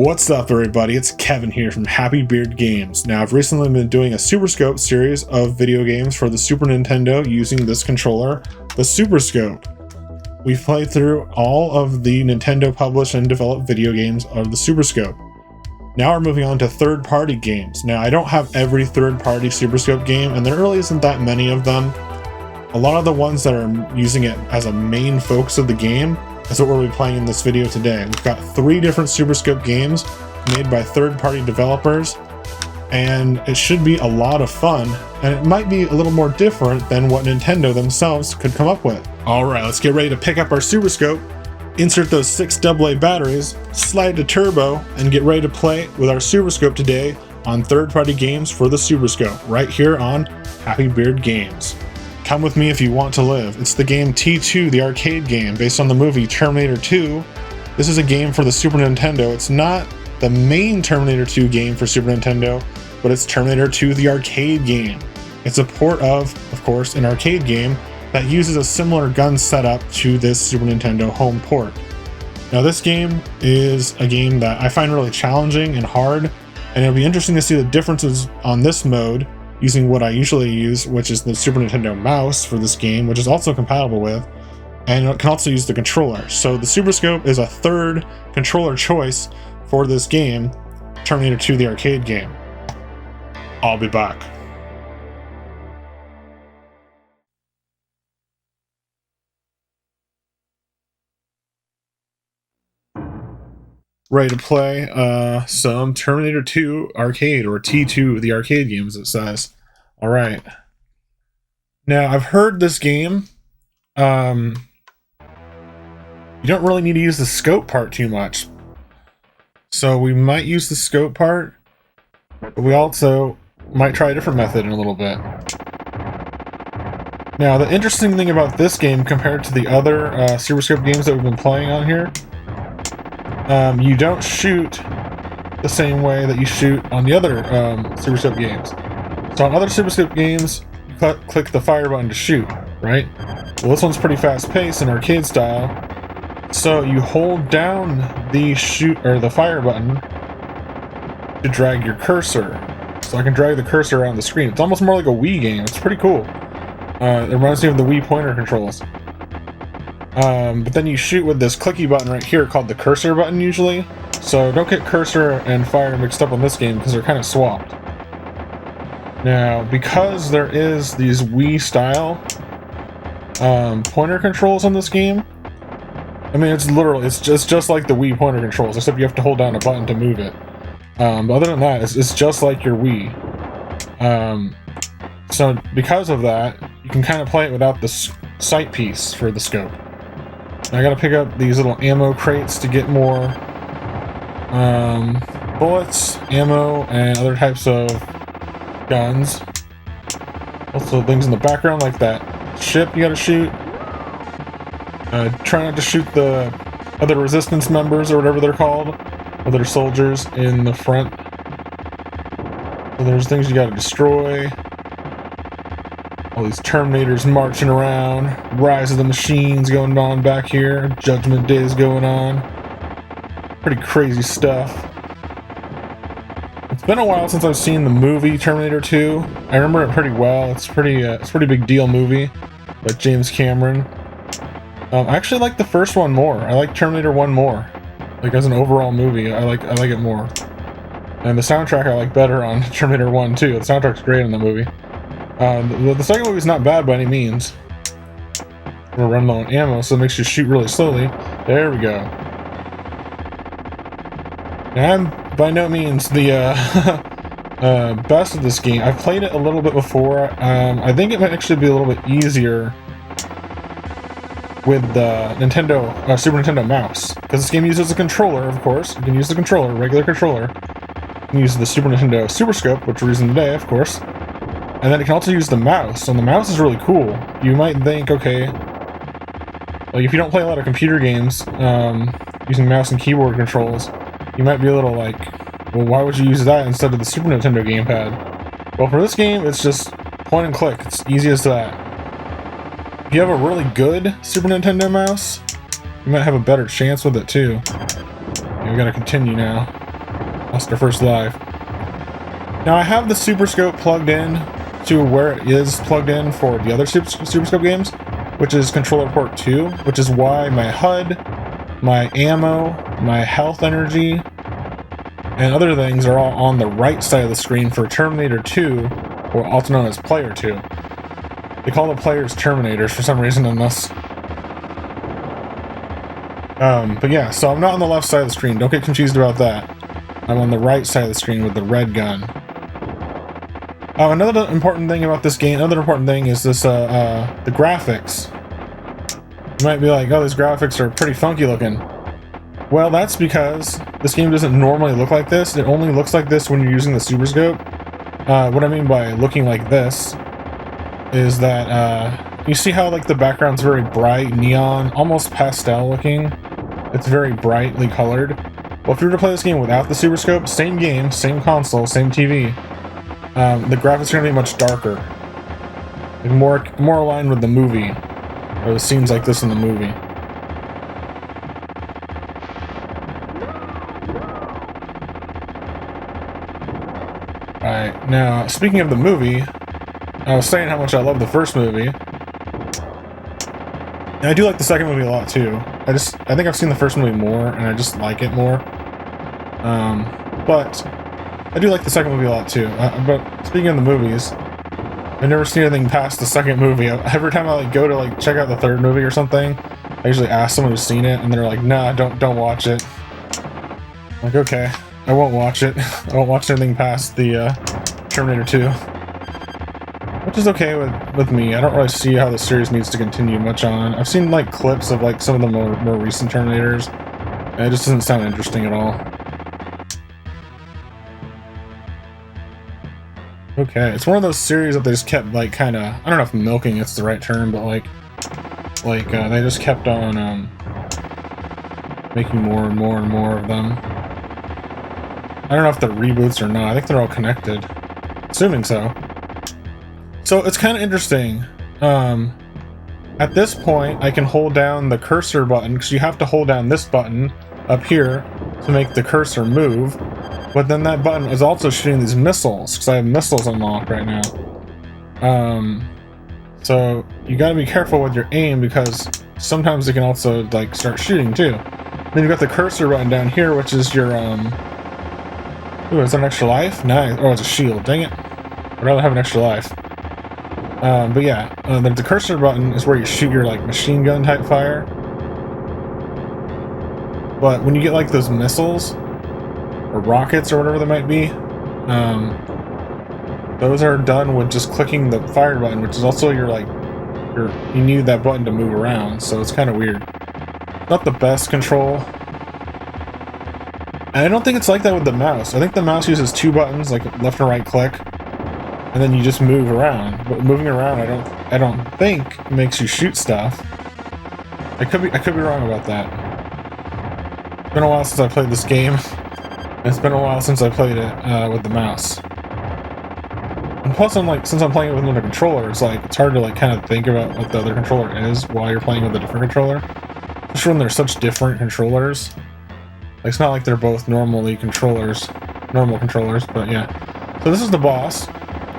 What's up everybody, it's Kevin here from Happy Beard Games. Now I've recently been doing a SuperScope series of video games for the Super Nintendo using this controller, the SuperScope. We've played through all of the Nintendo published and developed video games of the SuperScope. Now we're moving on to third-party games. Now I don't have every third-party SuperScope game, and there really isn't that many of them. A lot of the ones that are using it as a main focus of the game is what we'll be playing in this video today. We've got 3 different SuperScope games made by third-party developers, and it should be a lot of fun, and it might be a little more different than what Nintendo themselves could come up with. Alright, let's get ready to pick up our SuperScope, insert those 6 AA batteries, slide to turbo, and get ready to play with our SuperScope today on third-party games for the SuperScope, right here on Happy Beard Games. Come with me if you want to live. It's the game T2, the arcade game, based on the movie Terminator 2. This is a game for the Super Nintendo. It's not the main Terminator 2 game for Super Nintendo, but it's Terminator 2, the arcade game. It's a port of course, an arcade game that uses a similar gun setup to this Super Nintendo home port. Now this game is a game that I find really challenging and hard, and it'll be interesting to see the differences on this mode using what I usually use, which is the Super Nintendo mouse for this game, which is also compatible with, and it can also use the controller. So the SuperScope is a third controller choice for this game, Terminator 2, the arcade game. I'll be back. Ready to play some Terminator 2 arcade, or T2, the arcade game as it says. Alright. Now, I've heard this game, you don't really need to use the scope part too much. So we might use the scope part, but we also might try a different method in a little bit. Now, the interesting thing about this game compared to the other SuperScope games that we've been playing on here, you don't shoot the same way that you shoot on the other SuperScope games. So on other SuperScope games, you click the fire button to shoot, right? Well, this one's pretty fast-paced in arcade style, so you hold down the the fire button to drag your cursor. So I can drag the cursor around the screen. It's almost more like a Wii game. It's pretty cool. It reminds me of the Wii pointer controls. But then you shoot with this clicky button right here called the cursor button usually. So don't get cursor and fire mixed up on this game because they're kind of swapped. Now, because there is these Wii style pointer controls on this game, I mean it's just like the Wii pointer controls, except you have to hold down a button to move it. But other than that, it's just like your Wii. So because of that, you can kind of play it without the sight piece for the scope. I gotta pick up these little ammo crates to get more bullets, ammo, and other types of guns. Also things in the background like that ship you gotta shoot. Try not to shoot the other resistance members or whatever they're called, other soldiers in the front. So there's things you gotta destroy. All these Terminators marching around, Rise of the Machines going on back here, Judgment Day is going on. Pretty crazy stuff. It's been a while since I've seen the movie Terminator 2. I remember it pretty well. It's a pretty big deal movie, like James Cameron. I actually like the first one more. I like Terminator 1 more. Like as an overall movie, I like it more. And the soundtrack I like better on Terminator 1 too. The soundtrack's great in the movie. The second movie's not bad by any means. We'll run low on ammo, so it makes you shoot really slowly. There we go. Now, I'm by no means the best of this game. I've played it a little bit before. I think it might actually be a little bit easier with the Super Nintendo mouse, because this game uses a controller, of course. You can use the controller, regular controller. You can use the Super Nintendo SuperScope, which we're using today, of course. And then it can also use the mouse, and the mouse is really cool. You might think, okay, like if you don't play a lot of computer games using mouse and keyboard controls, you might be a little like, well, why would you use that instead of the Super Nintendo gamepad? Well, for this game, it's just point and click. It's easy as that. If you have a really good Super Nintendo mouse, you might have a better chance with it too. Okay, we gotta continue now. Lost our first life. Now I have the SuperScope plugged in to where it is plugged in for the other SuperScope games, which is controller port 2, which is why my HUD, my ammo, my health energy, and other things are all on the right side of the screen for Terminator 2, or also known as Player 2. They call the players Terminators for some reason in this. But yeah, so I'm not on the left side of the screen. Don't get confused about that. I'm on the right side of the screen with the red gun. Another important thing about this game, another important thing is this, the graphics. You might be like, oh, these graphics are pretty funky looking. Well, that's because this game doesn't normally look like this. It only looks like this when you're using the SuperScope. What I mean by looking like this is that, you see how, like, the background's very bright, neon, almost pastel looking? It's very brightly colored. Well, if you were to play this game without the SuperScope, same game, same console, same TV, the graphics are going to be much darker. Like more aligned with the movie, or the scenes like this in the movie. Alright, now, speaking of the movie, I was saying how much I love the first movie. And I do like the second movie a lot, too. I think I've seen the first movie more, and I just like it more. But I do like the second movie a lot, too. But speaking of the movies, I've never seen anything past the second movie. Every time I, like, go to, like, check out the third movie or something, I usually ask someone who's seen it, and they're like, nah, don't watch it. I'm like, okay, I won't watch it. I won't watch anything past the, Terminator 2. Which is okay with me. I don't really see how the series needs to continue much on. I've seen, like, clips of, like, some of the more recent Terminators, and it just doesn't sound interesting at all. Okay, it's one of those series that they just kept, like, kind of, I don't know if milking it's the right term, but, like, they just kept on, making more and more and more of them. I don't know if they're reboots or not. I think they're all connected. Assuming so. So it's kind of interesting. At this point, I can hold down the cursor button, because you have to hold down this button up here to make the cursor move. But then that button is also shooting these missiles, because I have missiles unlocked right now. So you gotta be careful with your aim, because sometimes it can also, like, start shooting too. Then you've got the cursor button down here, which is your, ooh, is that an extra life? Nice. Oh, it's a shield. Dang it. I'd rather have an extra life. But yeah, the cursor button is where you shoot your, like, machine gun type fire. But when you get, like, those missiles, or rockets, or whatever they might be, those are done with just clicking the fire button, which is also your, like, you need that button to move around, so it's kind of weird. Not the best control. And I don't think it's like that with the mouse. I think the mouse uses two buttons, like left and right click, and then you just move around. But moving around, I don't think makes you shoot stuff. I could be wrong about that. It's been a while since I played this game. It's been a while since I played it with the mouse. And plus, since I'm playing it with another controller, it's hard to, like, kind of think about what the other controller is while you're playing with a different controller. Especially when they're such different controllers. Like, it's not like they're both normal controllers, but yeah. So this is the boss.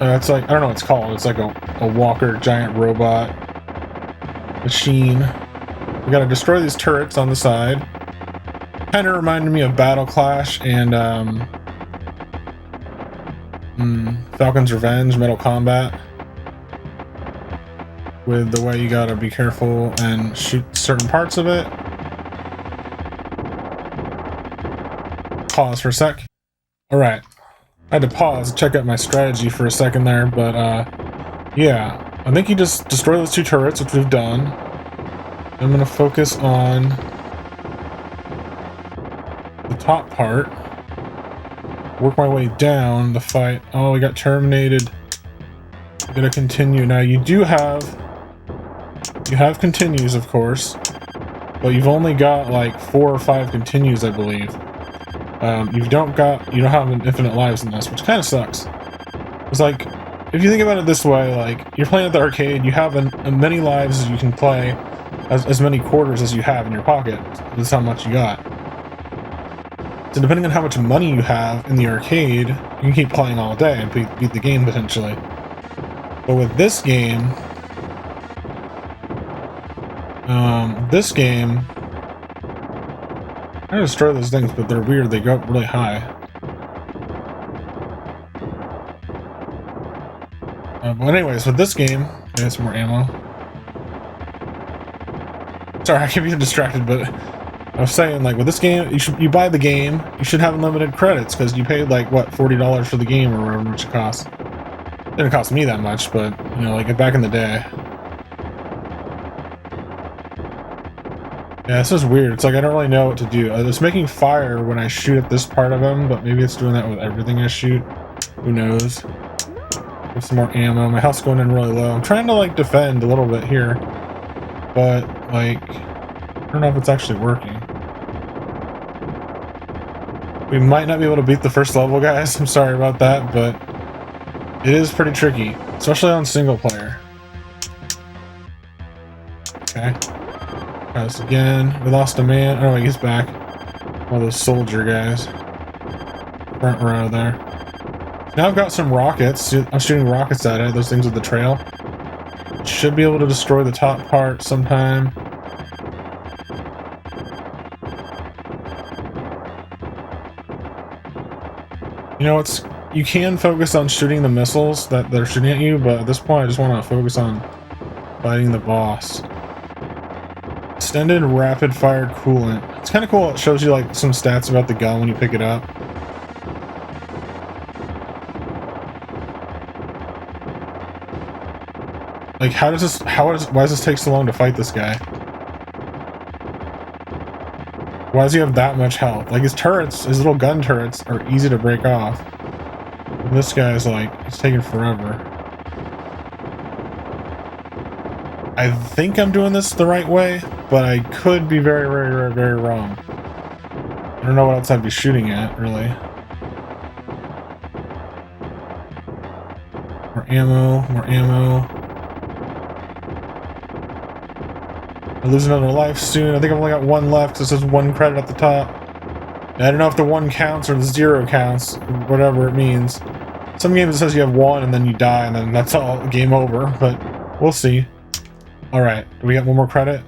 It's like, I don't know what it's called. It's like a walker, giant robot machine. We gotta destroy these turrets on the side. Kind of reminded me of Battle Clash and Falcon's Revenge, Metal Combat, with the way you gotta be careful and shoot certain parts of it. Pause for a sec. Alright. I had to pause to check out my strategy for a second there, but yeah. I think you just destroy those two turrets, which we've done. I'm gonna focus on the top part. Work my way down the fight. Oh, we got terminated. I'm gonna continue. Now you have continues, of course, but you've only got like 4 or 5 continues, I believe. You don't have infinite lives in this, which kind of sucks. It's like, if you think about it this way, like, you're playing at the arcade, you have as many lives as you can play, as many quarters as you have in your pocket. That's how much you got. So depending on how much money you have in the arcade, you can keep playing all day and beat the game potentially. But with this game, I destroy those things, but they're weird. They go up really high. But anyways, with this game, I got some more ammo. Sorry, I keep getting distracted, but I was saying, like, with this game, you buy the game, you should have unlimited credits, because you paid, like, what, $40 for the game, or whatever much it costs. It didn't cost me that much, but, you know, like, back in the day. Yeah, this is weird. It's like, I don't really know what to do. It's making fire when I shoot at this part of him, but maybe it's doing that with everything I shoot. Who knows? Get some more ammo. My health's going in really low. I'm trying to, like, defend a little bit here, but, like, I don't know if it's actually working. We might not be able to beat the first level, guys. I'm sorry about that, but it is pretty tricky, especially on single player. Okay. Try this again. We lost a man. Oh, he's back. One of those soldier guys. Front row there. Now I've got some rockets. I'm shooting rockets at it. Those things with the trail. Should be able to destroy the top part sometime. You know, you can focus on shooting the missiles that they're shooting at you, but at this point I just want to focus on fighting the boss. Extended rapid fire coolant. It's kind of cool. It shows you like some stats about the gun when you pick it up. Like, why does this take so long to fight this guy? Why does he have that much health? Like, his little gun turrets are easy to break off. And this guy's like, it's taking forever. I think I'm doing this the right way, but I could be very, very, very, very wrong. I don't know what else I'd be shooting at, really. More ammo, more ammo. I'll lose another life soon. I think I've only got one left because it says 1 credit at the top. And I don't know if the 1 counts or the 0 counts, whatever it means. Some games it says you have 1 and then you die and then that's all, game over, but we'll see. Alright, do we got 1 more credit?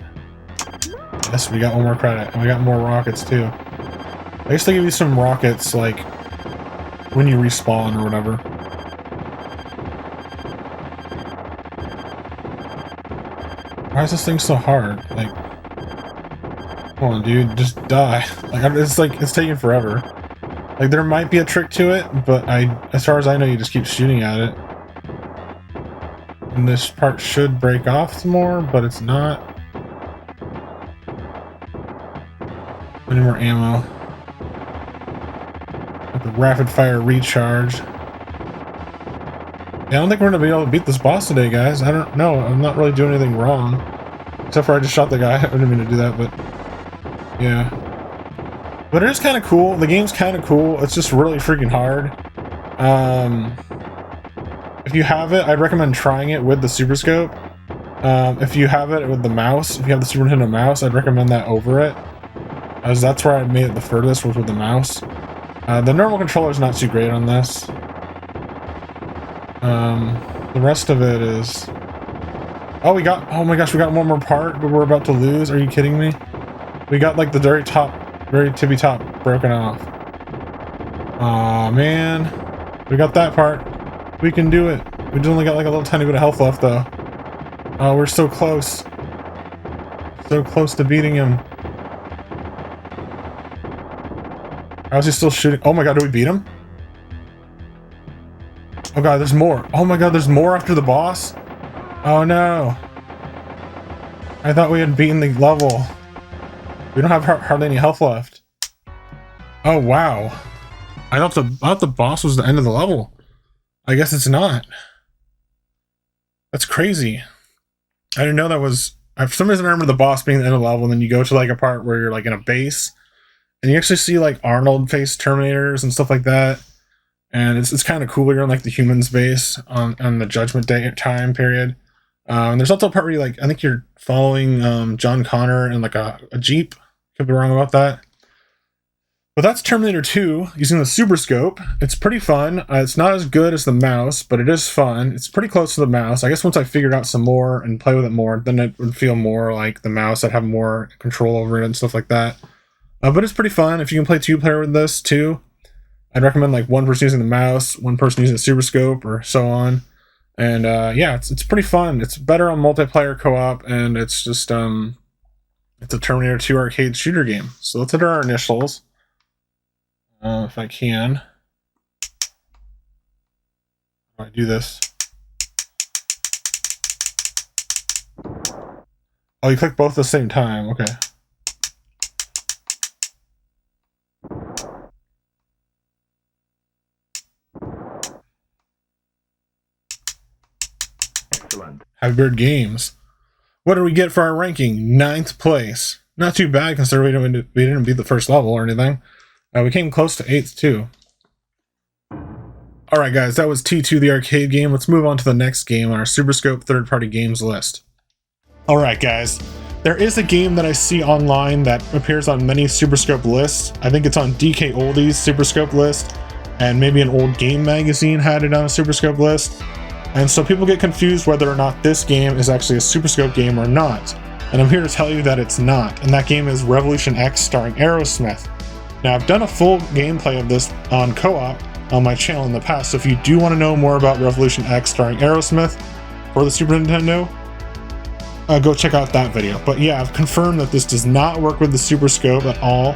Yes, we got 1 more credit, and we got more rockets too. I guess they give you some rockets, like, when you respawn or whatever. Why is this thing so hard? Like, come on, dude, just die. Like, it's taking forever. Like, there might be a trick to it, but as far as I know, you just keep shooting at it. And this part should break off some more, but it's not. Any more ammo. Got the rapid fire recharge. Yeah, I don't think we're gonna be able to beat this boss today, guys. I don't know. I'm not really doing anything wrong. Except for I just shot the guy. I didn't mean to do that, but yeah. But it is kind of cool. The game's kind of cool. It's just really freaking hard. If you have it, I'd recommend trying it with the SuperScope. If you have it with the mouse, if you have the Super Nintendo mouse, I'd recommend that over it. As that's where I made it the furthest, was with the mouse. The normal controller is not too great on this. The rest of it is... Oh my gosh, we got 1 more part, but we're about to lose. Are you kidding me? We got like the very tippy top broken off. Aw, man. We got that part. We can do it. We just only got like a little tiny bit of health left though. Oh, we're so close. So close to beating him. How is he still shooting? Oh my god, did we beat him? Oh god, there's more. Oh my god, there's more after the boss? Oh no. I thought we had beaten the level. We don't have hardly any health left. Oh wow. I thought the boss was the end of the level. I guess it's not. That's crazy. I didn't know that was... For some reason I remember the boss being the end of the level, and then you go to like a part where you're like in a base, and you actually see like Arnold face Terminators and stuff like that. And it's kind of cool. You're on like the humans base on the Judgment Day time period. And there's also a part where you like, I think you're following John Connor in like a Jeep. Could be wrong about that. But that's Terminator 2 using the SuperScope. It's pretty fun. It's not as good as the mouse, but it is fun. It's pretty close to the mouse. I guess once I figured out some more and play with it more, then it would feel more like the mouse. I'd have more control over it and stuff like that. But it's pretty fun. If you can play 2-player with this too, I'd recommend like one person using the mouse, one person using the SuperScope, or so on. And yeah, it's pretty fun. It's better on multiplayer co-op, and it's just it's a Terminator 2 arcade shooter game. So let's enter our initials. If I can. How do I do this? Oh, you click both at the same time. Okay. Excellent. Happy Bird Games. What did we get for our ranking? 9th place. Not too bad considering we didn't beat the first level or anything. We came close to 8th too. Alright guys, that was T2 the arcade game. Let's move on to the next game on our SuperScope third-party games list. Alright guys, there is a game that I see online that appears on many SuperScope lists. I think it's on DK Oldie's SuperScope list, and maybe an old game magazine had it on a SuperScope list. And so people get confused whether or not this game is actually a SuperScope game or not. And I'm here to tell you that it's not, and that game is Revolution X starring Aerosmith. Now, I've done a full gameplay of this on co-op on my channel in the past, so if you do want to know more about Revolution X starring Aerosmith for the Super Nintendo, go check out that video. But yeah, I've confirmed that this does not work with the SuperScope at all.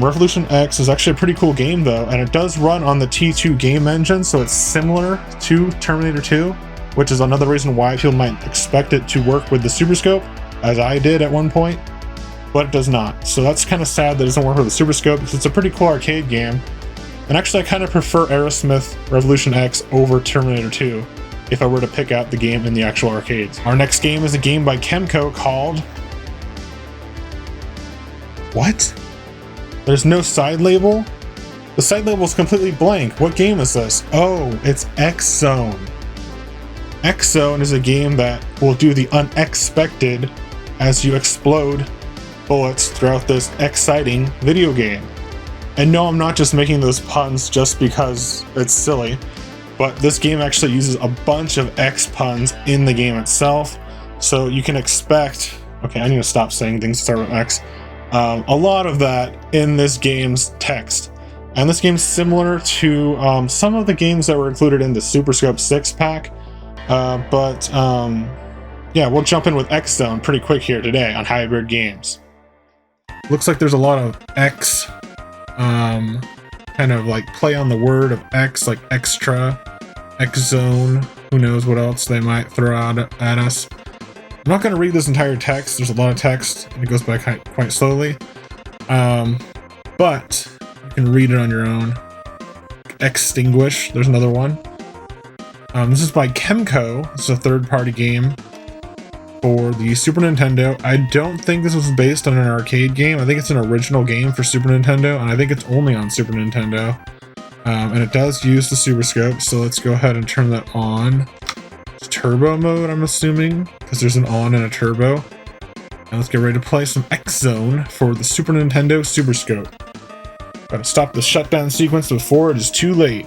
Revolution X is actually a pretty cool game though, and it does run on the T2 game engine, so it's similar to Terminator 2, which is another reason why people might expect it to work with the SuperScope, as I did at one point. But it does not. So that's kind of sad that it doesn't work with the SuperScope, because it's a pretty cool arcade game. And actually I kind of prefer Aerosmith Revolution X over Terminator 2 if I were to pick out the game in the actual arcades. Our next game is a game by Kemco called... What? There's no side label? The side label is completely blank. What game is this? Oh, it's X-Zone. X-Zone is a game that will do the unexpected as you explode bullets throughout this exciting video game. And no, I'm not just making those puns just because it's silly, but this game actually uses a bunch of X puns in the game itself, so you can expect... Okay, I need to stop saying things that start with X. A lot of that in this game's text. And this game's similar to some of the games that were included in the SuperScope 6-pack, yeah, we'll jump in with X-Zone pretty quick here today on Happy Bird Games. Looks like there's a lot of X, kind of like play on the word of X, like extra, X-Zone, who knows what else they might throw out at us. I'm not going to read this entire text, there's a lot of text, and it goes by quite slowly, but you can read it on your own. Extinguish, there's another one. This is by Kemco. It's a third-party game for the Super Nintendo. I don't think this was based on an arcade game. I think it's an original game for Super Nintendo, and I think it's only on Super Nintendo. And it does use the SuperScope, so let's go ahead and turn that on. It's turbo mode, I'm assuming, because there's an on and a turbo. And let's get ready to play some X-Zone for the Super Nintendo SuperScope. Gotta stop the shutdown sequence before it is too late.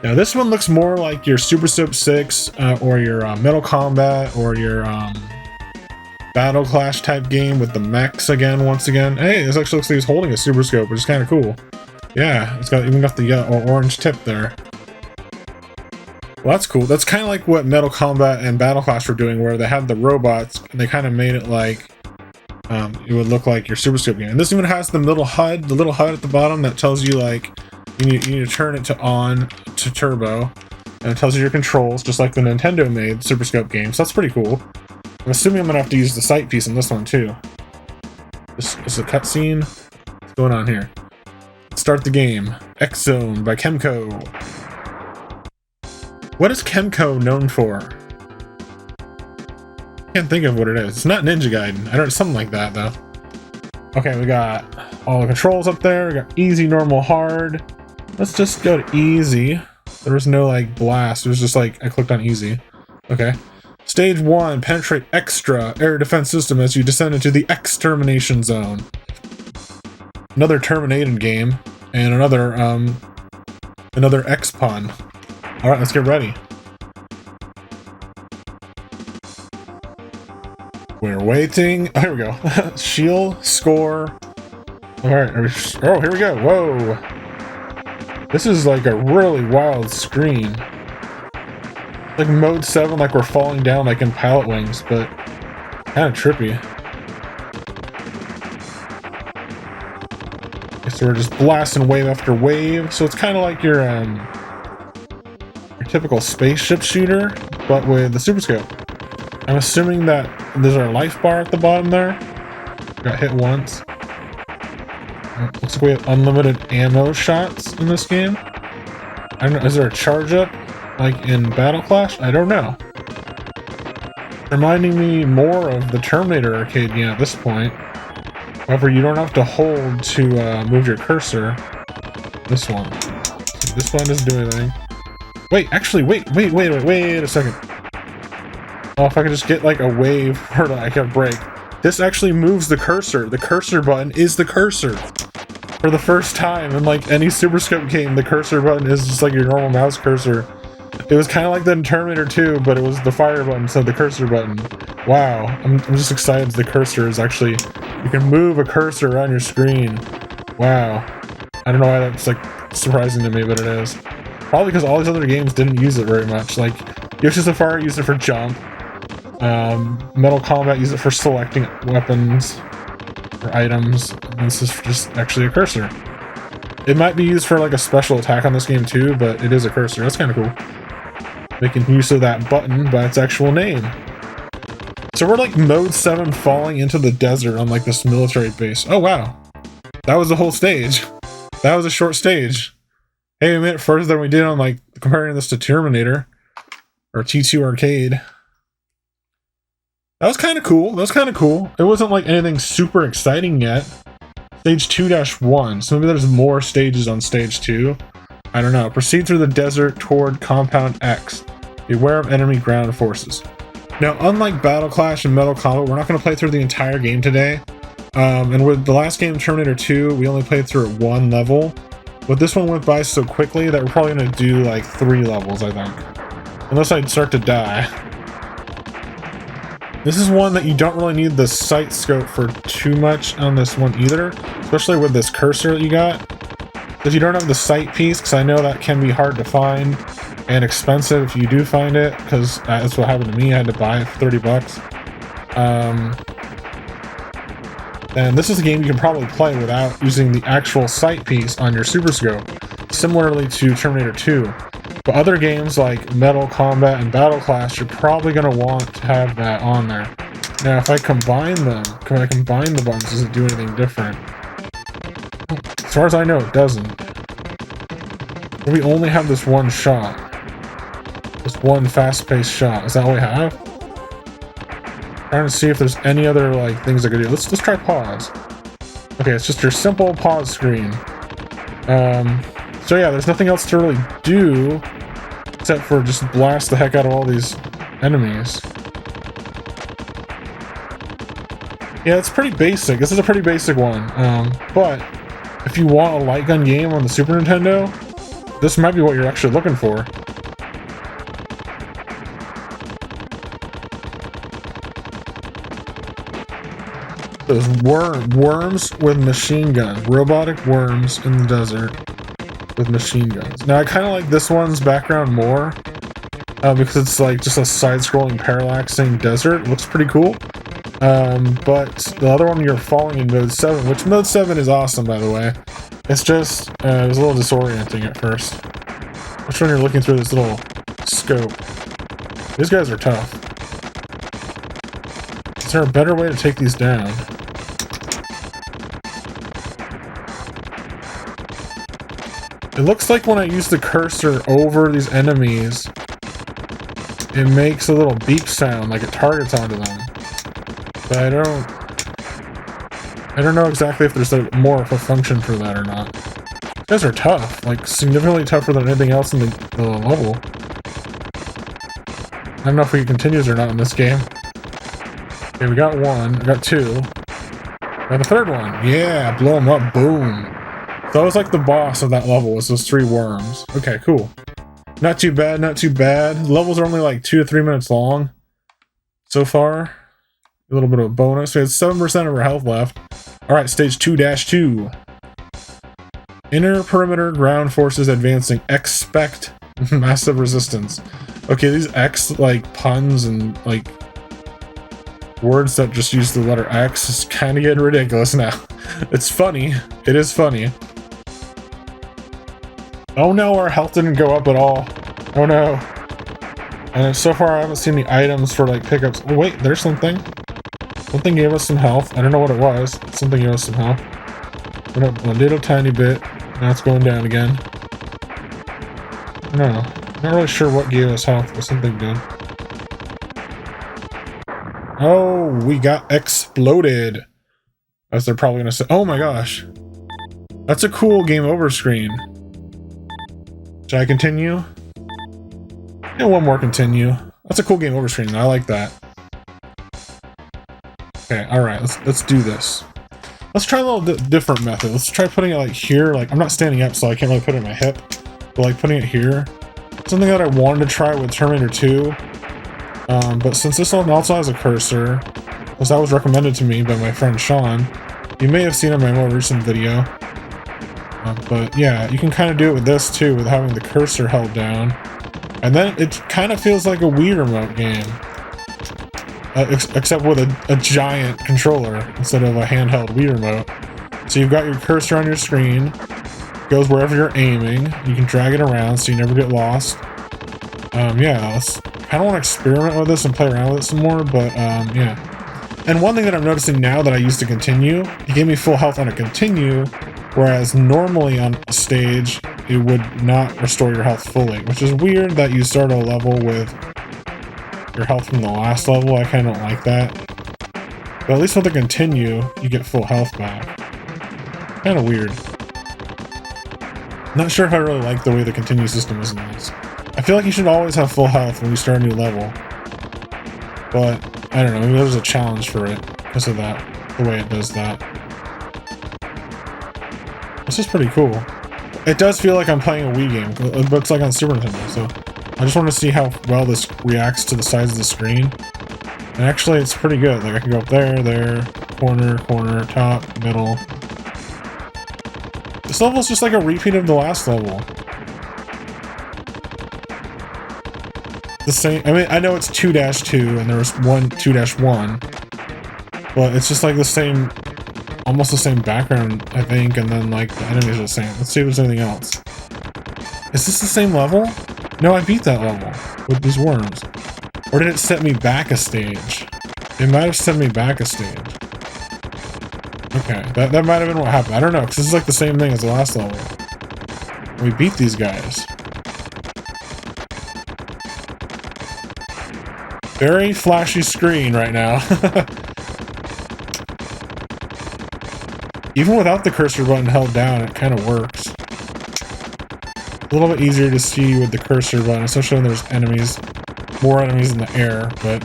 Now this one looks more like your SuperScope 6 or your Mortal Kombat or your Battle Clash type game with the mechs again, once again. Hey, this actually looks like he's holding a SuperScope, which is kind of cool. Yeah, it's even got the yellow or orange tip there. Well, that's cool. That's kind of like what Mortal Kombat and Battle Clash were doing, where they had the robots and they kind of made it like it would look like your SuperScope game. And this even has the little HUD at the bottom that tells you like you need to turn it to on to turbo, and it tells you your controls, just like the Nintendo made SuperScope game. So that's pretty cool. I'm assuming I'm gonna have to use the sight piece in this one too. This is a cutscene. What's going on here? Let's start the game. X-Zone by Kemco. What is Kemco known for? Can't think of what it is. It's not Ninja Gaiden. I don't. Something like that though. Okay, we got all the controls up there. We got easy, normal, hard. Let's just go to easy. There was no like blast. It was just like I clicked on easy. Okay. Stage 1, penetrate extra air defense system as you descend into the extermination zone. another Terminated game, and another X-Pun. Alright, let's get ready. We're waiting. Oh, here we go. Shield, score. Alright, oh, here we go. Whoa. This is like a really wild screen. Like mode 7, like we're falling down like in Pilot Wings, but kind of trippy. Okay, so we're just blasting wave after wave. So it's kind of like your typical spaceship shooter, but with the SuperScope. I'm assuming that there's our life bar at the bottom there. Got hit once. Looks like we have unlimited ammo shots in this game. I don't know, is there a charge up like in Battle Clash? I don't know. Reminding me more of the Terminator arcade game at this point. However, you don't have to hold to move your cursor. This one. This one doesn't do anything. Wait, actually, wait a second. Oh, if I could just get like a wave where I can break. This actually moves the cursor. The cursor button is the cursor. For the first time in like any SuperScope game, the cursor button is just like your normal mouse cursor. It was kind of like that in Terminator 2, but it was the fire button instead of the cursor button. Wow, I'm just excited the cursor is actually... You can move a cursor around your screen. Wow. I don't know why that's like surprising to me, but it is. Probably because all these other games didn't use it very much. Like, Yoshi Safari used it for jump. Metal Combat used it for selecting weapons or items. And this is just actually a cursor. It might be used for like a special attack on this game too, but it is a cursor. That's kind of cool. Making use of that button by its actual name. So we're like mode 7 falling into the desert on like this military base. Oh wow. That was the whole stage. That was a short stage. Hey, we made it further than we did on like comparing this to Terminator or T2 Arcade. That was kind of cool. That was kind of cool. It wasn't like anything super exciting yet. Stage 2-1. So maybe there's more stages on stage 2. I don't know. Proceed through the desert toward Compound X. Beware of enemy ground forces. Now, unlike Battle Clash and Metal Combat, we're not going to play through the entire game today. And with the last game, Terminator 2, we only played through it 1 level. But this one went by so quickly that we're probably going to do like 3 levels, I think. Unless I'd start to die. This is one that you don't really need the sight scope for too much on this one either. Especially with this cursor that you got. If you don't have the sight piece, because I know that can be hard to find and expensive if you do find it, because that's what happened to me. I had to buy it for 30 bucks. And this is a game you can probably play without using the actual sight piece on your SuperScope, similarly to Terminator 2. But other games like Metal Combat and Battle Clash, you're probably going to want to have that on there. Now, if I combine them, can I combine the buttons? Does it do anything different? As far as I know, it doesn't. We only have this one shot. This one fast-paced shot. Is that all we have? Trying to see if there's any other like things I could do. Let's try pause. Okay, it's just your simple pause screen. So yeah, there's nothing else to really do except for just blast the heck out of all these enemies. Yeah, it's pretty basic. This is a pretty basic one. But if you want a light gun game on the Super Nintendo, this might be what you're actually looking for. Those worms with machine guns. Robotic worms in the desert with machine guns. Now, I kind of like this one's background more because it's like just a side-scrolling parallaxing desert. It looks pretty cool. But the other one, you're falling in mode 7, which mode 7 is awesome, by the way. It's just, it was a little disorienting at first. Which one you're looking through this little scope. These guys are tough. Is there a better way to take these down? It looks like when I use the cursor over these enemies, it makes a little beep sound, like it targets onto them. But I don't know exactly if there's more of a function for that or not. These guys are tough, like significantly tougher than anything else in the level. I don't know if he continues or not in this game. Okay, we got one, we got two. Now the third one. Yeah, blow them up. Boom. So that was like the boss of that level, was those 3 worms. Okay, cool. Not too bad, not too bad. Levels are only like 2 to 3 minutes long so far. A little bit of a bonus. We had 7% of our health left. Alright, stage 2-2. Inner perimeter ground forces advancing. Expect massive resistance. Okay, these X, like, puns and, like, words that just use the letter X is kind of getting ridiculous now. It's funny. It is funny. Oh no, our health didn't go up at all. Oh no. And so far I haven't seen the items for, like, pickups. Oh wait, there's something. Something gave us some health. I don't know what it was. Something gave us some health. Went up a little tiny bit. Now it's going down again. No. Not really sure what gave us health, but something did. Oh, we got exploded. As they're probably gonna say. Oh my gosh. That's a cool game over screen. Should I continue? Yeah, one more continue. That's a cool game over screen. I like that. Okay, alright, let's do this. Let's try a little different method. Let's try putting it like here. Like, I'm not standing up, so I can't really put it in my hip. But like putting it here. Something that I wanted to try with Terminator 2. But since this one also has a cursor, because that was recommended to me by my friend Sean, you may have seen in my more recent video. But yeah, you can kind of do it with this too, with having the cursor held down. And then it kind of feels like a Wii remote game. Except with a giant controller instead of a handheld Wii remote. So you've got your cursor on your screen, goes wherever you're aiming. You can drag it around so you never get lost. Yeah, I don't want to experiment with this and play around with it some more, but yeah. And one thing that I'm noticing now that I used to continue, it gave me full health on a continue, whereas normally on a stage, it would not restore your health fully, which is weird that you start a level with your health from the last level. I kind of don't like that. But at least with the continue, you get full health back. Kind of weird. Not sure if I really like the way the continue system is in this. I feel like you should always have full health when you start a new level. But, I don't know, maybe there's a challenge for it because of that, the way it does that. This is pretty cool. It does feel like I'm playing a Wii game, but it's like on Super Nintendo, so I just want to see how well this reacts to the size of the screen. And actually, it's pretty good. Like, I can go up there, corner, corner, top, middle. This level is just like a repeat of the last level. The same, I mean, I know it's 2-2, and there was 2-1, but it's just like the same, almost the same background, I think, and then, like, the enemies are the same. Let's see if there's anything else. Is this the same level? No, I beat that level with these worms. Or did it set me back a stage? It might have sent me back a stage. Okay, that might have been what happened. I don't know, because this is like the same thing as the last level. We beat these guys. Very flashy screen right now. Even without the cursor button held down, it kind of works. A little bit easier to see with the cursor button, especially when there's enemies, more enemies in the air, but...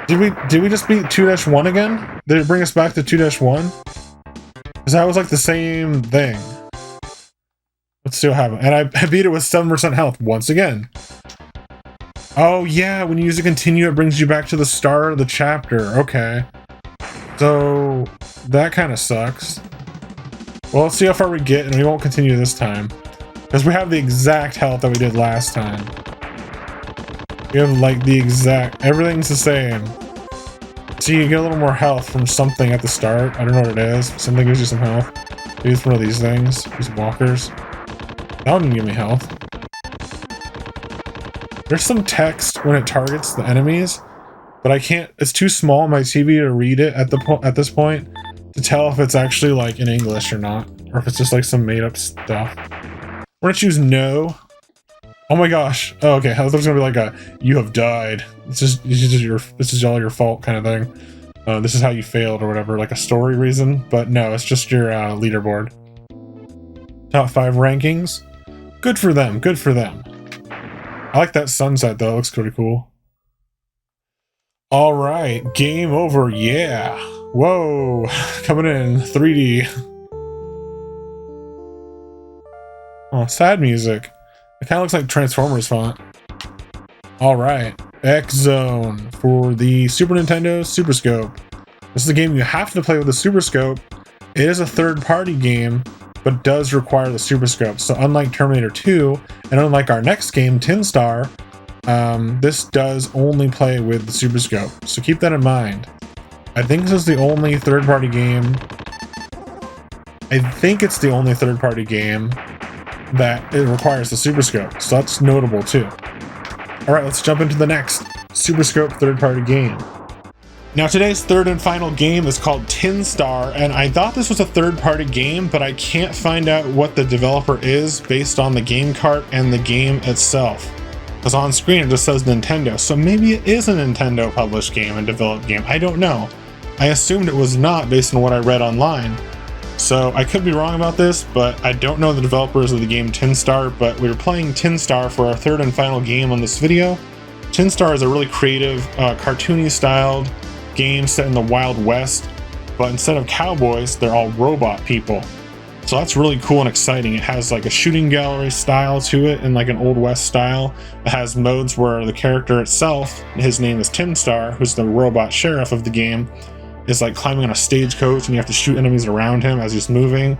Did we just beat 2-1 again? Did it bring us back to 2-1? Because that was like the same thing. Let's see what happened. And I beat it with 7% health once again. Oh yeah, when you use a continue, it brings you back to the start of the chapter. Okay. So, that kind of sucks. Well, let's see how far we get, and we won't continue this time. Because we have the exact health that we did last time. We have, like, the exact... Everything's the same. So you get a little more health from something at the start. I don't know what it is. Something gives you some health. Maybe it's one of these things. These walkers. That one didn't give me health. There's some text when it targets the enemies, but I can't... It's too small on my TV to read it at this point to tell if it's actually, like, in English or not, or if it's just, like, some made-up stuff. We're gonna choose no. Oh my gosh. Oh, okay. I thought it was gonna be like a "you have died. This is all your fault" kind of thing. This is how you failed or whatever, like a story reason. But no, it's just your leaderboard. Top 5 rankings. Good for them. Good for them. I like that sunset though. It looks pretty cool. All right, game over. Yeah. Whoa, coming in 3D. Oh, sad music. It kind of looks like Transformers font. All right, X Zone for the Super Nintendo SuperScope. This is a game you have to play with the SuperScope. It is a third-party game, but does require the SuperScope. So unlike Terminator 2, and unlike our next game, Tin Star, this does only play with the SuperScope. So keep that in mind. I think this is the only third-party game. I think it's the only third-party game that it requires the SuperScope. So that's notable too. All right, let's jump into the next SuperScope third-party game. Now today's third and final game is called Tin Star, and I thought this was a third-party game, but I can't find out what the developer is based on the game cart and the game itself. Because on screen it just says Nintendo, so maybe it is a Nintendo published game and developed game. I don't know. I assumed it was not based on what I read online. So I could be wrong about this, but I don't know the developers of the game Tin Star, but we were playing Tin Star for our third and final game on this video. Tin Star is a really creative, cartoony styled game set in the Wild West, but instead of cowboys, they're all robot people. So that's really cool and exciting. It has like a shooting gallery style to it in like an Old West style. It has modes where the character itself, his name is Tin Star, who's the robot sheriff of the game, is like climbing on a stagecoach and you have to shoot enemies around him as he's moving.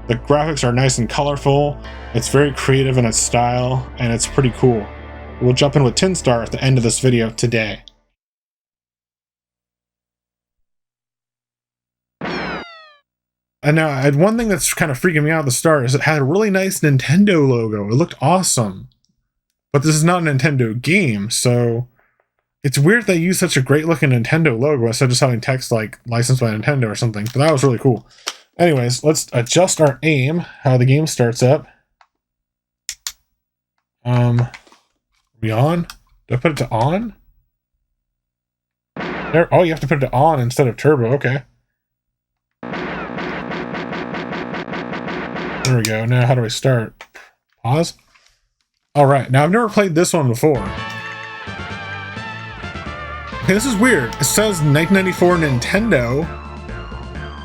The graphics are nice and colorful. It's very creative in its style and it's pretty cool. We'll jump in with Tin Star at the end of this video today. And now, one thing that's kind of freaking me out at the start is it had a really nice Nintendo logo. It looked awesome. But this is not a Nintendo game, so it's weird they use such a great looking Nintendo logo instead of just having text like licensed by Nintendo or something. But that was really cool. Anyways, let's adjust our aim, how the game starts up. Are we on? Do I put it to on? There, oh, you have to put it to on instead of turbo, okay. There we go. Now, how do I start? Pause. All right. Now, I've never played this one before. Okay, this is weird. It says 1994 Nintendo.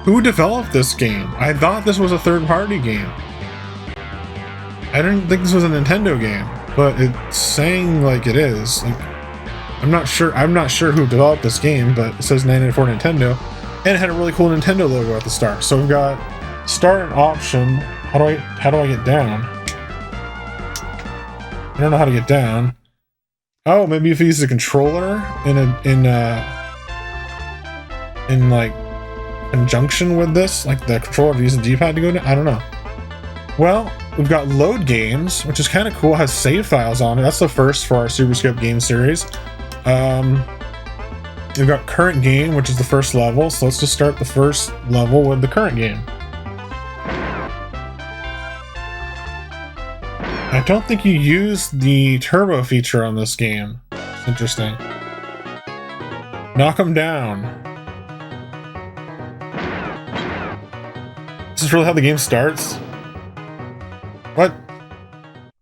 Who developed this game? I thought this was a third-party game. I didn't think this was a Nintendo game, but it's saying like it is. Like, I'm not sure who developed this game, but it says 1994 Nintendo, and it had a really cool Nintendo logo at the start. So we've got start an option. How do I get down? I don't know how to get down. Oh, maybe if you use the controller in like conjunction with this, like the controller to use the D-pad to go down. I don't know. Well, we've got load games, which is kind of cool. It has save files on it. That's the first for our SuperScope game series. We've got current game, which is the first level. So let's just start the first level with the current game. I don't think you use the turbo feature on this game. It's interesting. Knock them down. Is this really how the game starts? What?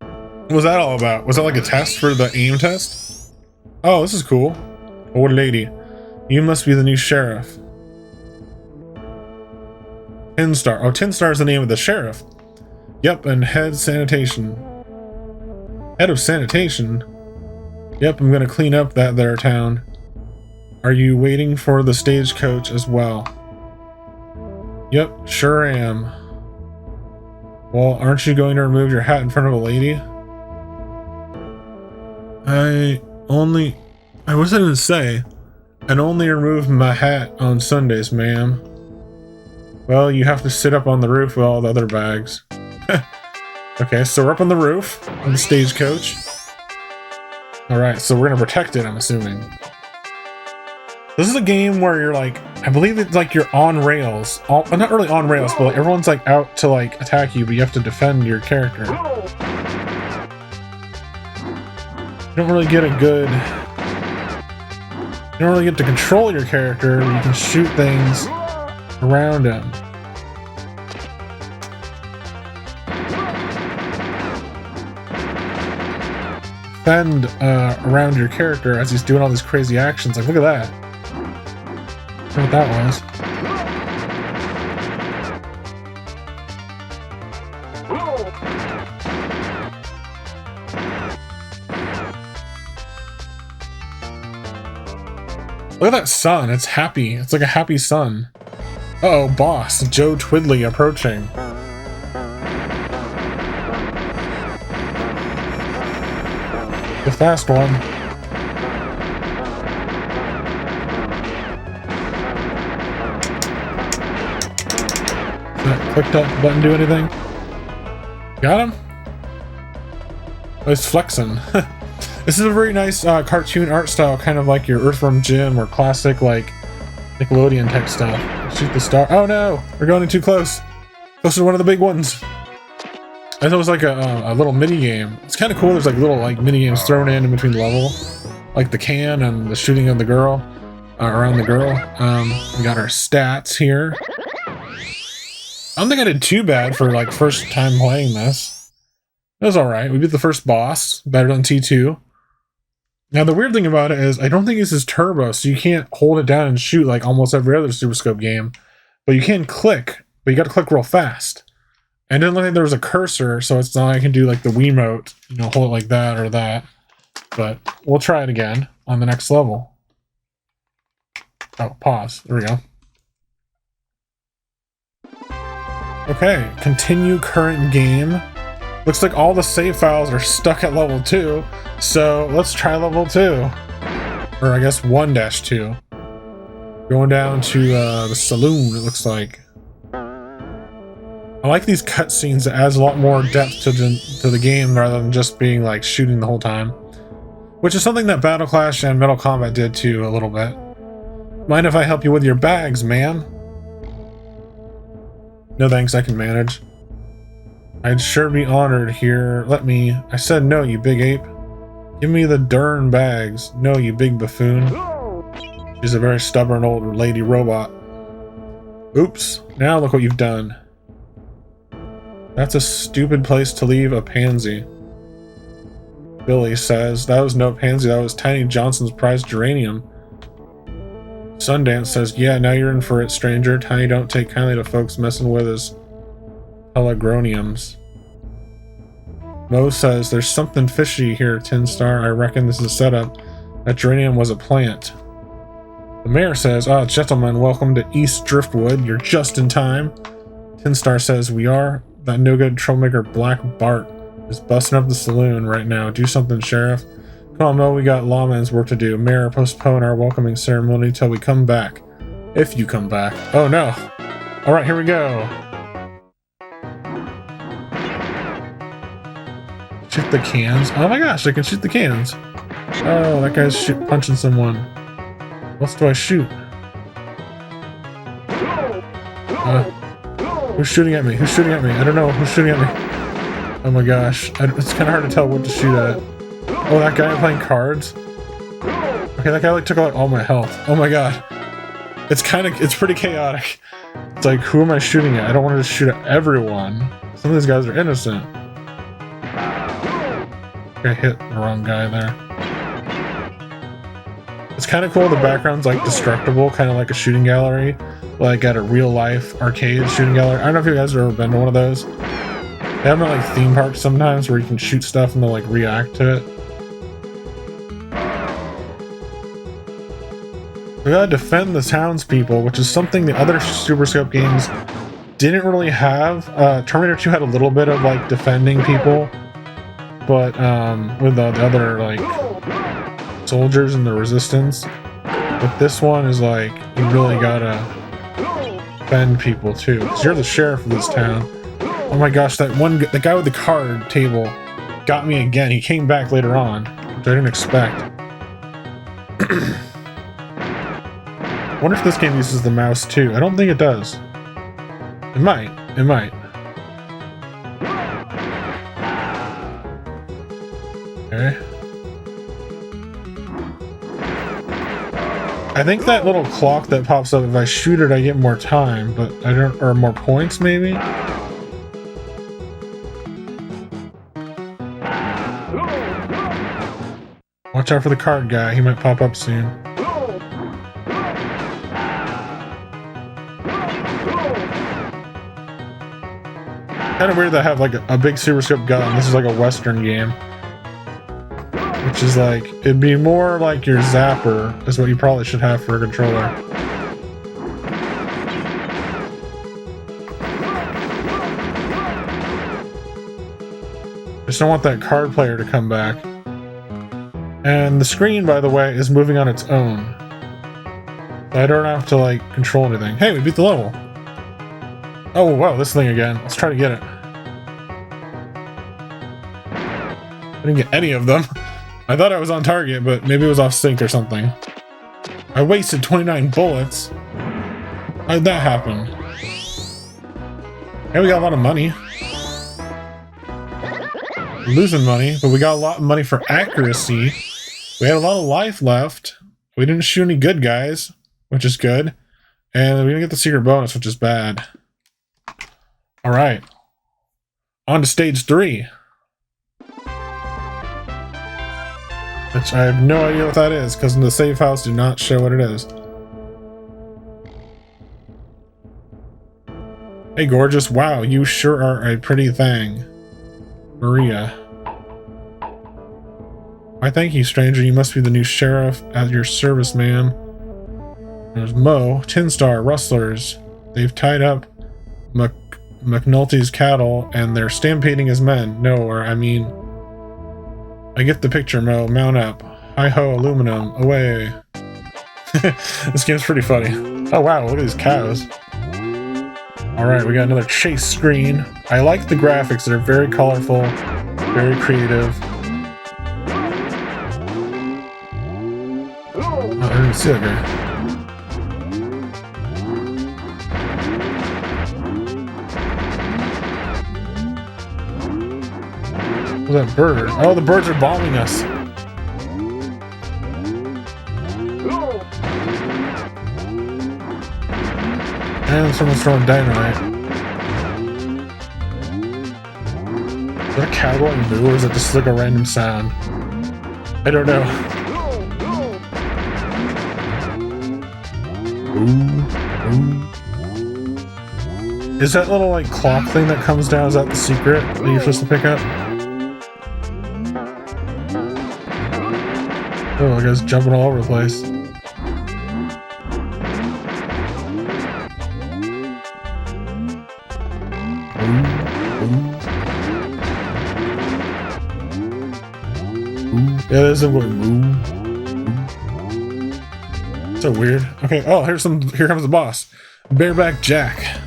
What was that all about? Was that like a test for the aim test? Oh, this is cool. Old lady. You must be the new sheriff. Tin Star. Oh, Tin Star is the name of the sheriff. Yep, and head sanitation. Head of sanitation? Yep, I'm gonna clean up that there town. Are you waiting for the stagecoach as well? Yep, sure am. Well, aren't you going to remove your hat in front of a lady? what was I gonna say? I'd only remove my hat on Sundays, ma'am. Well, you have to sit up on the roof with all the other bags. Okay, so we're up on the roof on the stagecoach. Alright, so we're gonna protect it, I'm assuming. This is a game where you're like, I believe it's like you're on rails. Not really on rails, but like everyone's like out to like attack you, but you have to defend your character. You don't really get a good... You don't really get to control your character. You can shoot things around him. Defend around your character as he's doing all these crazy actions. Like, look at that. what that was. Look at that sun. It's happy. It's like a happy sun. Uh-oh, boss. Joe Twiddly approaching. The fast one. Did that clicked up button do anything? Got him? Oh, he's flexing. This is a very nice cartoon art style, kind of like your Earthworm Jim or classic like Nickelodeon tech stuff. Shoot the star. Oh no! We're going in too close. Close to one of the big ones. I thought it was like a little mini game. It's kind of cool. There's like little like mini games thrown in between the level, like the can and the shooting of the girl around the girl. We got our stats here. I don't think I did too bad for like first time playing this. It was all right. We beat the first boss, better than T2. Now the weird thing about it is I don't think this is turbo, so you can't hold it down and shoot like almost every other SuperScope game, but you can click, but you got to click real fast. And it didn't look like there was a cursor, so it's not like I can do like the Wiimote, you know, hold it like that or that. But we'll try it again on the next level. Oh, pause. There we go. Okay, continue current game. Looks like all the save files are stuck at level 2, so let's try level 2. Or I guess 1-2. Going down to the saloon, it looks like. I like these cutscenes. It adds a lot more depth to the game rather than just being like shooting the whole time. Which is something that Battle Clash and Metal Combat did too, a little bit. Mind if I help you with your bags, man? No thanks, I can manage. I'd sure be honored here. Let me... I said no, you big ape. Give me the darn bags. No, you big buffoon. She's a very stubborn old lady robot. Oops. Now look what you've done. That's a stupid place to leave a pansy. Billy says, that was no pansy, that was Tiny Johnson's prized geranium. Sundance says, yeah, now you're in for it, stranger. Tiny don't take kindly to folks messing with his pelargoniums. Mo says, there's something fishy here, Tin Star. I reckon this is a setup. That geranium was a plant. The mayor says, ah, gentlemen, welcome to East Driftwood. You're just in time. Tin Star says, we are. That no-good troublemaker Black Bart is busting up the saloon right now. Do something, Sheriff. Come on, Mo, we got lawman's work to do. Mayor, postpone our welcoming ceremony till we come back. If you come back. Oh, no. All right, here we go. Shoot the cans. Oh my gosh, I can shoot the cans. Oh, that guy's punching someone. What else do I shoot? Who's shooting at me? Who's shooting at me? I don't know. Who's shooting at me? Oh my gosh. It's kind of hard to tell what to shoot at. Oh, that guy playing cards? Okay, that guy like took out all my health. Oh my god. It's pretty chaotic. It's like, who am I shooting at? I don't want to just shoot at everyone. Some of these guys are innocent. I hit the wrong guy there. It's kind of cool. The background's like destructible, kind of like a shooting gallery, like at a real-life arcade shooting gallery. I don't know if you guys have ever been to one of those. They have them at like theme parks sometimes, where you can shoot stuff and they'll like react to it. We gotta defend the townspeople, which is something the other SuperScope games didn't really have. Terminator 2 had a little bit of like defending people. But with the other like soldiers and the resistance, but this one is like you really gotta defend people too, because you're the sheriff of this town. Oh my gosh, the guy with the card table got me again. He came back later on, which I didn't expect. I wonder if this game uses the mouse too. I don't think it does. It might. It might. Okay. I think that little clock that pops up, if I shoot it, I get more time, but I don't, or more points maybe? Watch out for the card guy, he might pop up soon. Kind of weird to have like a big SuperScope gun. This is like a Western game. Which is like, it'd be more like your zapper is what you probably should have for a controller. Just don't want that card player to come back. And the screen, by the way, is moving on its own. I don't have to like control anything. Hey, we beat the level. Oh wow, this thing again. Let's try to get it. I didn't get any of them. I thought I was on target, but maybe it was off sync or something. I wasted 29 bullets. How did that happen? Hey, we got a lot of money. Losing money, but we got a lot of money for accuracy. We had a lot of life left. We didn't shoot any good guys, which is good. And we didn't get the secret bonus, which is bad. Alright. On to stage 3. Which I have no idea what that is, because in the save files do not show what it is. Hey gorgeous, wow, you sure are a pretty thing. Maria. Why thank you, stranger, you must be the new sheriff at your service, ma'am. There's Mo, Tin Star, Rustlers. They've tied up McNulty's cattle and they're stampeding his men. No, or I mean... I get the picture, Mo. Mount up. Hi-ho, aluminum. Away. This game's pretty funny. Oh wow, look at these cows. Alright, we got another chase screen. I like the graphics. They're very colorful, very creative. Oh, I didn't see that guy. What's that bird? Oh, the birds are bombing us. And someone's throwing dynamite. Is that a cow going moo, or is it just like a random sound? I don't know. Ooh. Is that little like clock thing that comes down, is that the secret that you're supposed to pick up? Oh, the guy's jumping all over the place. Yeah, there's a boom. So weird. Okay, oh, here comes the boss. Bareback Jack.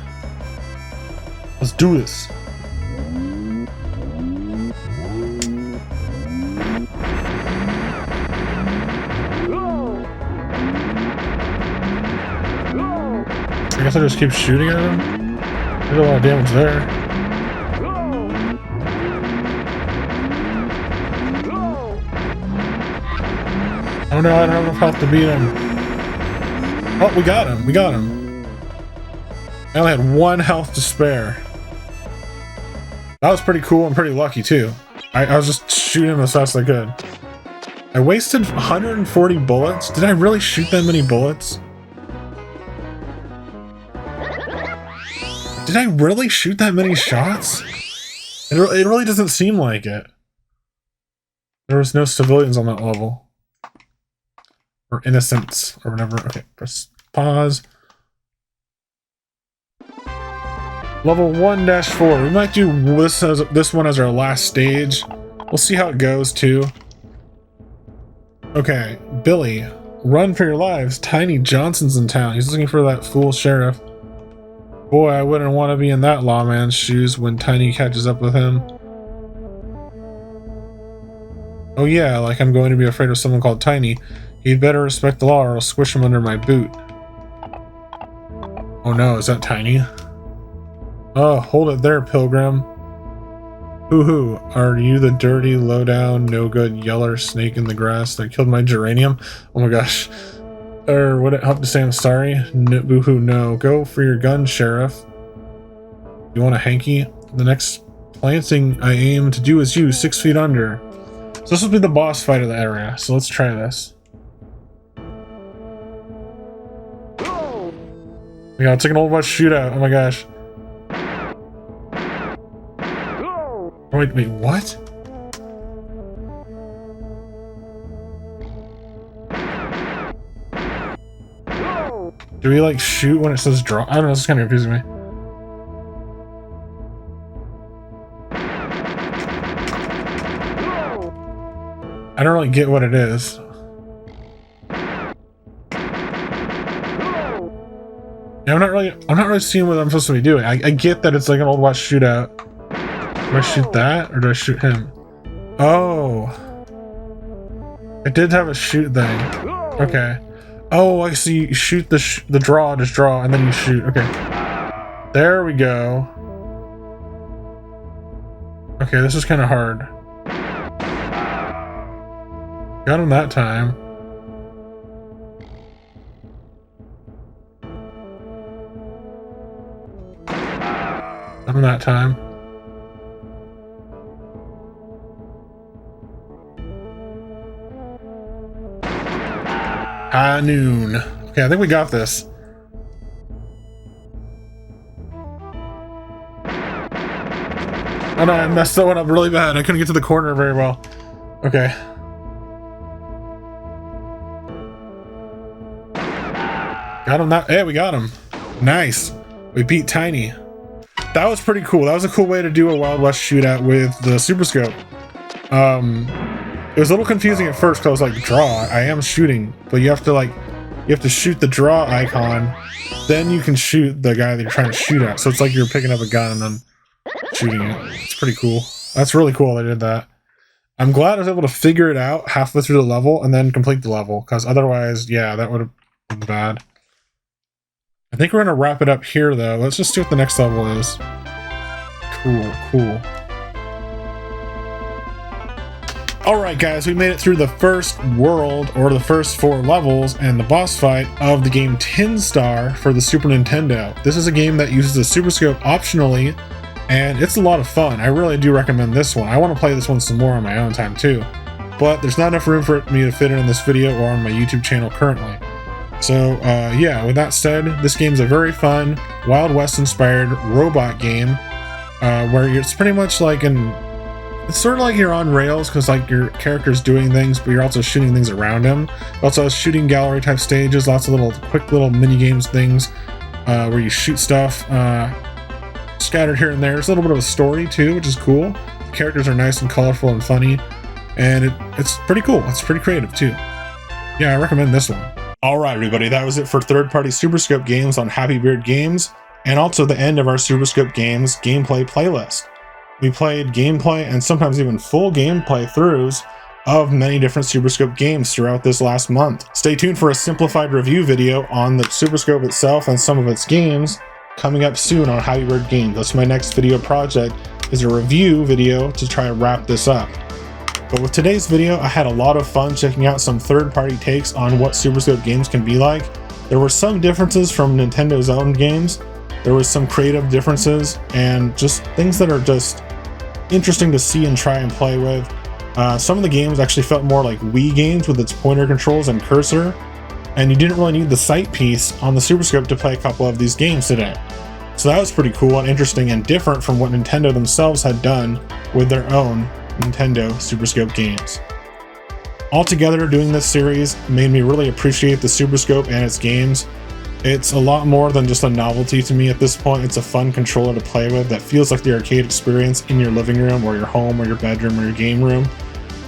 Let's do this. I guess I just keep shooting at him. There's a lot of damage there. Oh no, I don't have enough health to beat him. Oh, we got him. We got him. I only had 1 health to spare. That was pretty cool and pretty lucky too. I was just shooting him as fast as I could. I wasted 140 bullets. Did I really shoot that many bullets? Did I really shoot that many shots? It really doesn't seem like it. There was no civilians on that level. Or innocents, or whatever. Okay, press pause. Level 1-4. We might do this one as our last stage. We'll see how it goes, too. Okay, Billy. Run for your lives. Tiny Johnson's in town. He's looking for that fool sheriff. Boy, I wouldn't want to be in that lawman's shoes when Tiny catches up with him. Oh yeah, like I'm going to be afraid of someone called Tiny. He'd better respect the law or I'll squish him under my boot. Oh no, is that Tiny? Oh, hold it there, Pilgrim. Hoo-hoo, are you the dirty, low-down, no-good, yeller snake in the grass that killed my geranium? Oh my gosh. Or would it help to say I'm sorry? No, boo-hoo, no. Go for your gun, Sheriff. You want a hanky? The next planting I aim to do is you, 6 feet under. So this will be the boss fight of the area, so let's try this. Yeah, it's like an old West shootout. Oh my gosh. Wait, what? Do we like shoot when it says draw? I don't know, this is kind of confusing me. I don't really get what it is. Yeah, I'm not really seeing what I'm supposed to be doing. I get that it's like an old West shootout. Do I shoot that or do I shoot him? Oh. It did have a shoot thing. Okay. Oh, I see. You shoot the draw, just draw, and then you shoot. Okay. There we go. Okay, this is kind of hard. Got him that time. Got him that time. High noon. Okay, I think we got this. Oh no, I messed that one up really bad. I couldn't get to the corner very well. Okay. Got him that. Hey, we got him. Nice. We beat Tiny. That was pretty cool. That was a cool way to do a Wild West shootout with the SuperScope. It was a little confusing at first because I was like, draw. I am shooting, but you have to shoot the draw icon, then you can shoot the guy that you're trying to shoot at. So it's like you're picking up a gun and then shooting it. It's pretty cool. That's really cool they did that. I'm glad I was able to figure it out halfway through the level and then complete the level, because otherwise, yeah, that would have been bad. I think we're going to wrap it up here, though. Let's just see what the next level is. Cool. Alright guys, we made it through the first world, or the first 4 levels, and the boss fight of the game Tin Star for the Super Nintendo. This is a game that uses the SuperScope optionally, and it's a lot of fun. I really do recommend this one. I want to play this one some more on my own time too, but there's not enough room for me to fit it in this video or on my YouTube channel currently. So yeah, with that said, this game's a very fun, Wild West inspired robot game, where it's pretty much like it's sort of like you're on rails, because like your character's doing things, but you're also shooting things around him. Also shooting gallery type stages, lots of quick little mini games things, where you shoot stuff scattered here and there. There's a little bit of a story too, which is cool. The characters are nice and colorful and funny, and it's pretty cool. It's pretty creative too. Yeah, I recommend this one. Alright everybody, that was it for third-party SuperScope games on Happy Beard Games, and also the end of our SuperScope games gameplay playlist. We played gameplay and sometimes even full gameplay throughs of many different SuperScope games throughout this last month. Stay tuned for a simplified review video on the SuperScope itself and some of its games coming up soon on Happy Bird Games. That's my next video project, is a review video to try and wrap this up. But with today's video, I had a lot of fun checking out some third-party takes on what SuperScope games can be like. There were some differences from Nintendo's own games. There was some creative differences and just things that are just interesting to see and try and play with. Some of the games actually felt more like Wii games with its pointer controls and cursor, and you didn't really need the sight piece on the SuperScope to play a couple of these games today. So that was pretty cool and interesting and different from what Nintendo themselves had done with their own Nintendo SuperScope games. Altogether, doing this series made me really appreciate the SuperScope and its games. It's a lot more than just a novelty to me at this point. It's a fun controller to play with that feels like the arcade experience in your living room or your home or your bedroom or your game room.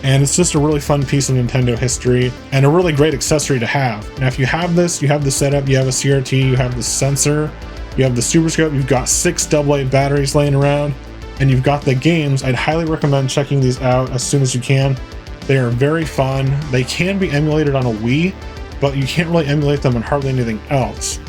And it's just a really fun piece of Nintendo history and a really great accessory to have. Now if you have this, you have the setup, you have a CRT, you have the sensor, you have the SuperScope, you've got 6 AA batteries laying around, and you've got the games. I'd highly recommend checking these out as soon as you can. They are very fun. They can be emulated on a Wii, but you can't really emulate them on hardly anything else.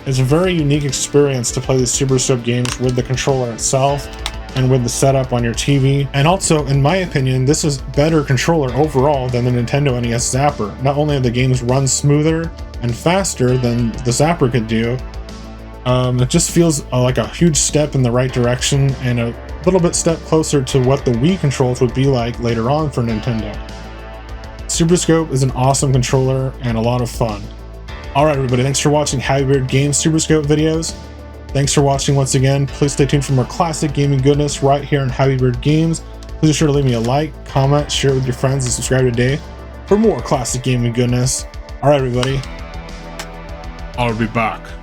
It's a very unique experience to play these SuperScope games with the controller itself and with the setup on your TV. And also, in my opinion, this is better controller overall than the Nintendo NES Zapper. Not only have the games run smoother and faster than the Zapper could do, it just feels like a huge step in the right direction and a little bit step closer to what the Wii controls would be like later on for Nintendo. SuperScope is an awesome controller and a lot of fun. Alright everybody, thanks for watching Happy Beard Games SuperScope videos. Thanks for watching once again. Please stay tuned for more classic gaming goodness right here on Happy Bird Games. Please be sure to leave me a like, comment, share it with your friends, and subscribe today for more classic gaming goodness. All right, everybody. I'll be back.